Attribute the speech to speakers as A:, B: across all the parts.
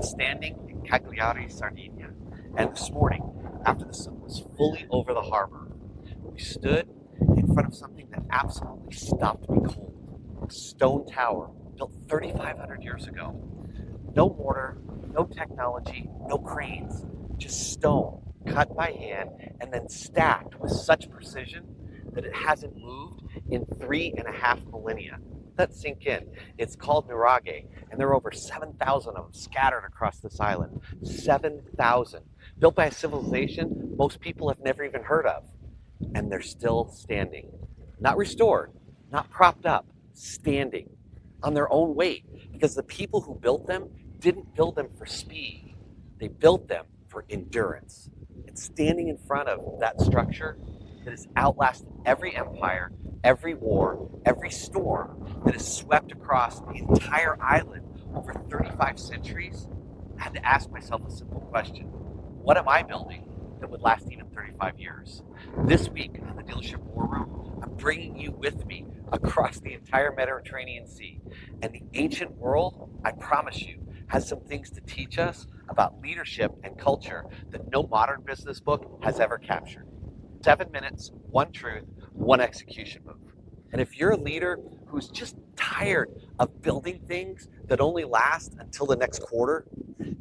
A: standing in Cagliari, Sardinia, and this morning, after the sun was fully over the harbor, we stood in front of something that absolutely stopped me cold. A stone tower built 3,500 years ago. No mortar, no technology, no cranes, just stone cut by hand and then stacked with such precision that it hasn't moved in 3.5 millennia. Let sink in. It's called Nuraghe, and there are over 7,000 of them scattered across this island. 7,000. Built by a civilization most people have never even heard of. And they're still standing. Not restored, not propped up, standing on their own weight. Because the people who built them didn't build them for speed. They built them for endurance. And standing in front of that structure that has outlasted every empire, every war, every storm that has swept across the entire island over 35 centuries, I had to ask myself a simple question. What am I building that would last even 35 years? This week on the Dealership War Room, I'm bringing you with me across the entire Mediterranean Sea. And the ancient world, I promise you, has some things to teach us about leadership and culture that no modern business book has ever captured. 7 minutes, one truth, one execution move. And if you're a leader who's just tired of building things that only last until the next quarter,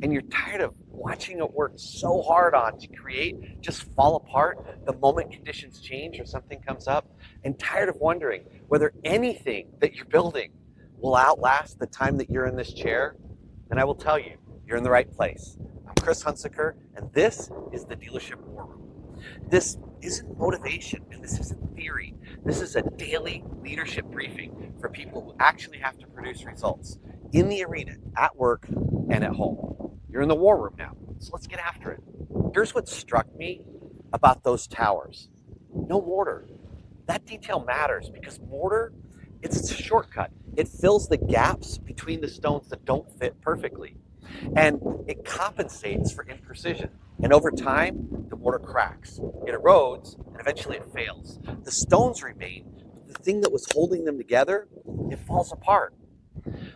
A: and you're tired of watching it work so hard on to create just fall apart the moment conditions change or something comes up, and tired of wondering whether anything that you're building will outlast the time that you're in this chair, then I will tell you, you're in the right place. I'm Chris Hunsicker, and this is the Dealership War Room. This isn't motivation, and this isn't theory. This is a daily leadership briefing for people who actually have to produce results in the arena, at work, and at home. You're in the war room now, so let's get after it. Here's what struck me about those towers. No mortar. That detail matters because mortar, it's a shortcut. It fills the gaps between the stones that don't fit perfectly. And it compensates for imprecision. And over time, the mortar cracks, it erodes, and eventually it fails. The stones remain, but the thing that was holding them together, it falls apart.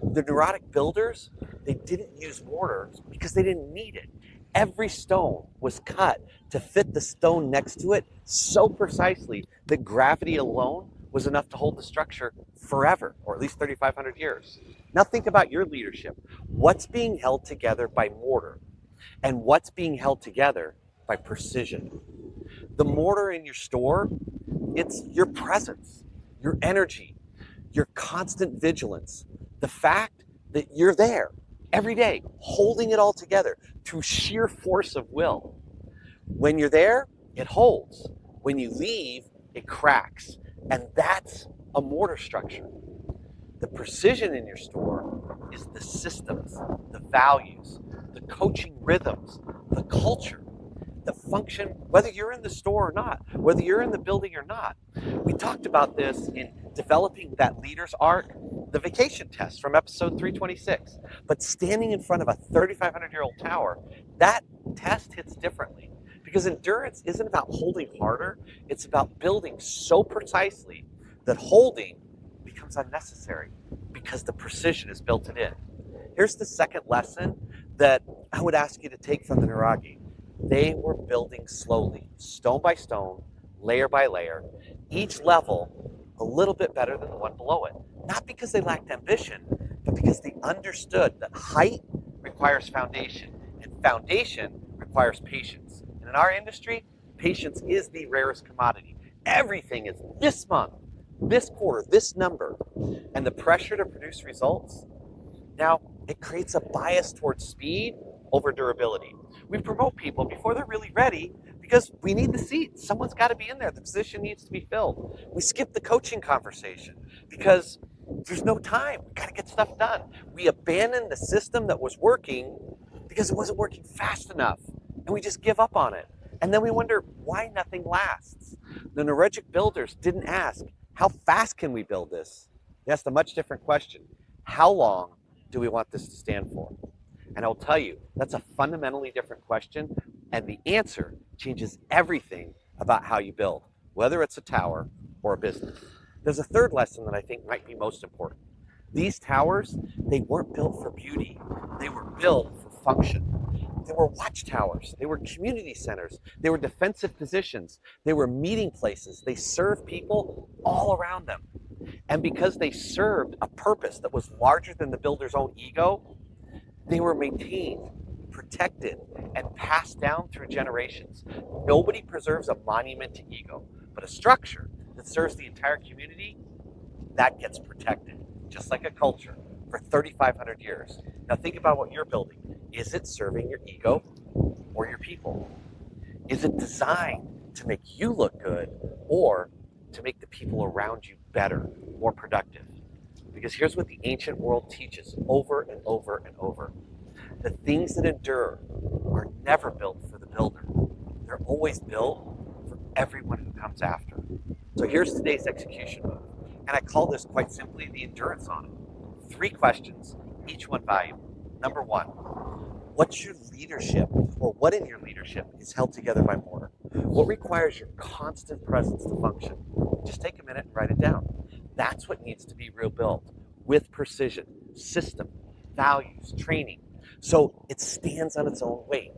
A: The Nuraghe builders, they didn't use mortar because they didn't need it. Every stone was cut to fit the stone next to it so precisely that gravity alone was enough to hold the structure forever, or at least 3,500 years. Now think about your leadership. What's being held together by mortar? And what's being held together by precision? The mortar in your store, it's your presence, your energy, your constant vigilance, the fact that you're there every day, holding it all together through sheer force of will. When you're there, it holds. When you leave, it cracks. And that's a mortar structure. The precision in your store is the systems, the values, the coaching rhythms, the culture, the function, whether you're in the store or not, whether you're in the building or not. We talked about this in developing that leader's arc, the vacation test from episode 326. But standing in front of a 3,500-year-old tower, that test hits differently. Because endurance isn't about holding harder, it's about building so precisely that holding becomes unnecessary because the precision is built in. Here's the second lesson that I would ask you to take from the Nuraghe. They were building slowly, stone by stone, layer by layer, each level a little bit better than the one below it. Not because they lacked ambition, but because they understood that height requires foundation, and foundation requires patience. And in our industry, patience is the rarest commodity. Everything is this month, this quarter, this number, and the pressure to produce results. Now, it creates a bias towards speed over durability. We promote people before they're really ready because we need the seat. Someone's got to be in there. The position needs to be filled. We skip the coaching conversation because there's no time. We got to get stuff done. We abandon the system that was working because it wasn't working fast enough, and we just give up on it. And then we wonder why nothing lasts. The Nuraghe builders didn't ask, how fast can we build this? They asked a much different question. How long do we want this to stand for? And I'll tell you, that's a fundamentally different question, and the answer changes everything about how you build, whether it's a tower or a business. There's a third lesson that I think might be most important. These towers, they weren't built for beauty. They were built for function. They were watchtowers. They were community centers. They were defensive positions. They were meeting places. They served people all around them. And because they served a purpose that was larger than the builder's own ego, they were maintained, protected, and passed down through generations. Nobody preserves a monument to ego, but a structure that serves the entire community, that gets protected, just like a culture, for 3,500 years. Now think about what you're building. Is it serving your ego or your people? Is it designed to make you look good or to make the people around you better, more productive? Because here's what the ancient world teaches over and over and over. The things that endure are never built for the builder. They're always built for everyone who comes after. So here's today's execution move. And I call this quite simply the endurance audit. 3 questions, each one valuable. Number 1, what's your leadership, or what in your leadership is held together by mortar? What requires your constant presence to function? Just take a minute and write it down. That's what needs to be rebuilt with precision, system, values, training, so it stands on its own weight.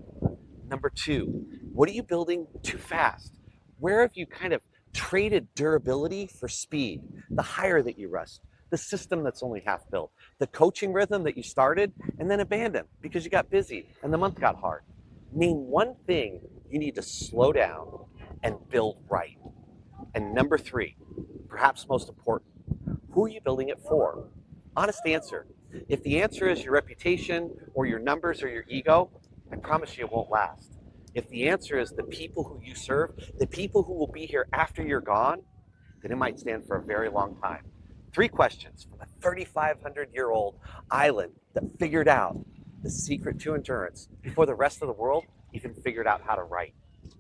A: Number 2, what are you building too fast? Where have you kind of traded durability for speed? The hire that you rust, the system that's only half built, the coaching rhythm that you started and then abandoned because you got busy and the month got hard. Name one thing you need to slow down and build right. And number 3, perhaps most important, who are you building it for? Honest answer. If the answer is your reputation or your numbers or your ego, I promise you it won't last. If the answer is the people who you serve, the people who will be here after you're gone, then it might stand for a very long time. 3 questions from a 3,500-year-old island that figured out the secret to endurance before the rest of the world even figured out how to write.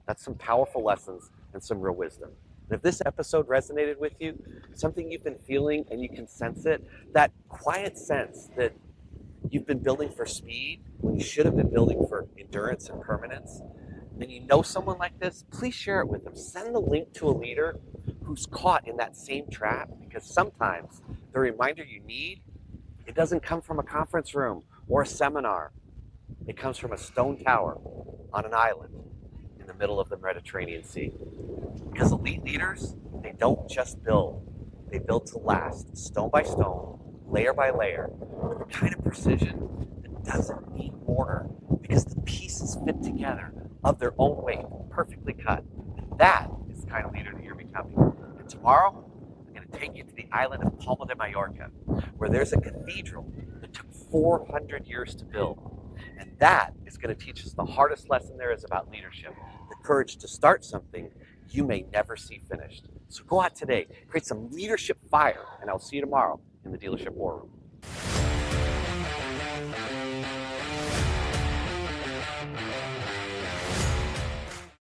A: That's some powerful lessons and some real wisdom. And if this episode resonated with you, something you've been feeling and you can sense it, that quiet sense that you've been building for speed when you should have been building for endurance and permanence, and you know someone like this, please share it with them. Send the link to a leader who's caught in that same trap, because sometimes the reminder you need, it doesn't come from a conference room or a seminar. It comes from a stone tower on an island in the middle of the Mediterranean Sea. Because elite leaders, they don't just build. They build to last, stone by stone, layer by layer, with the kind of precision that doesn't need mortar, because the pieces fit together of their own weight, perfectly cut. And that is the kind of leader that you're becoming. And tomorrow, I'm going to take you to the island of Palma de Mallorca, where there's a cathedral that took 400 years to build. And that is going to teach us the hardest lesson there is about leadership, the courage to start something you may never see finished. So go out today, create some leadership fire, and I'll see you tomorrow in the Dealership War Room.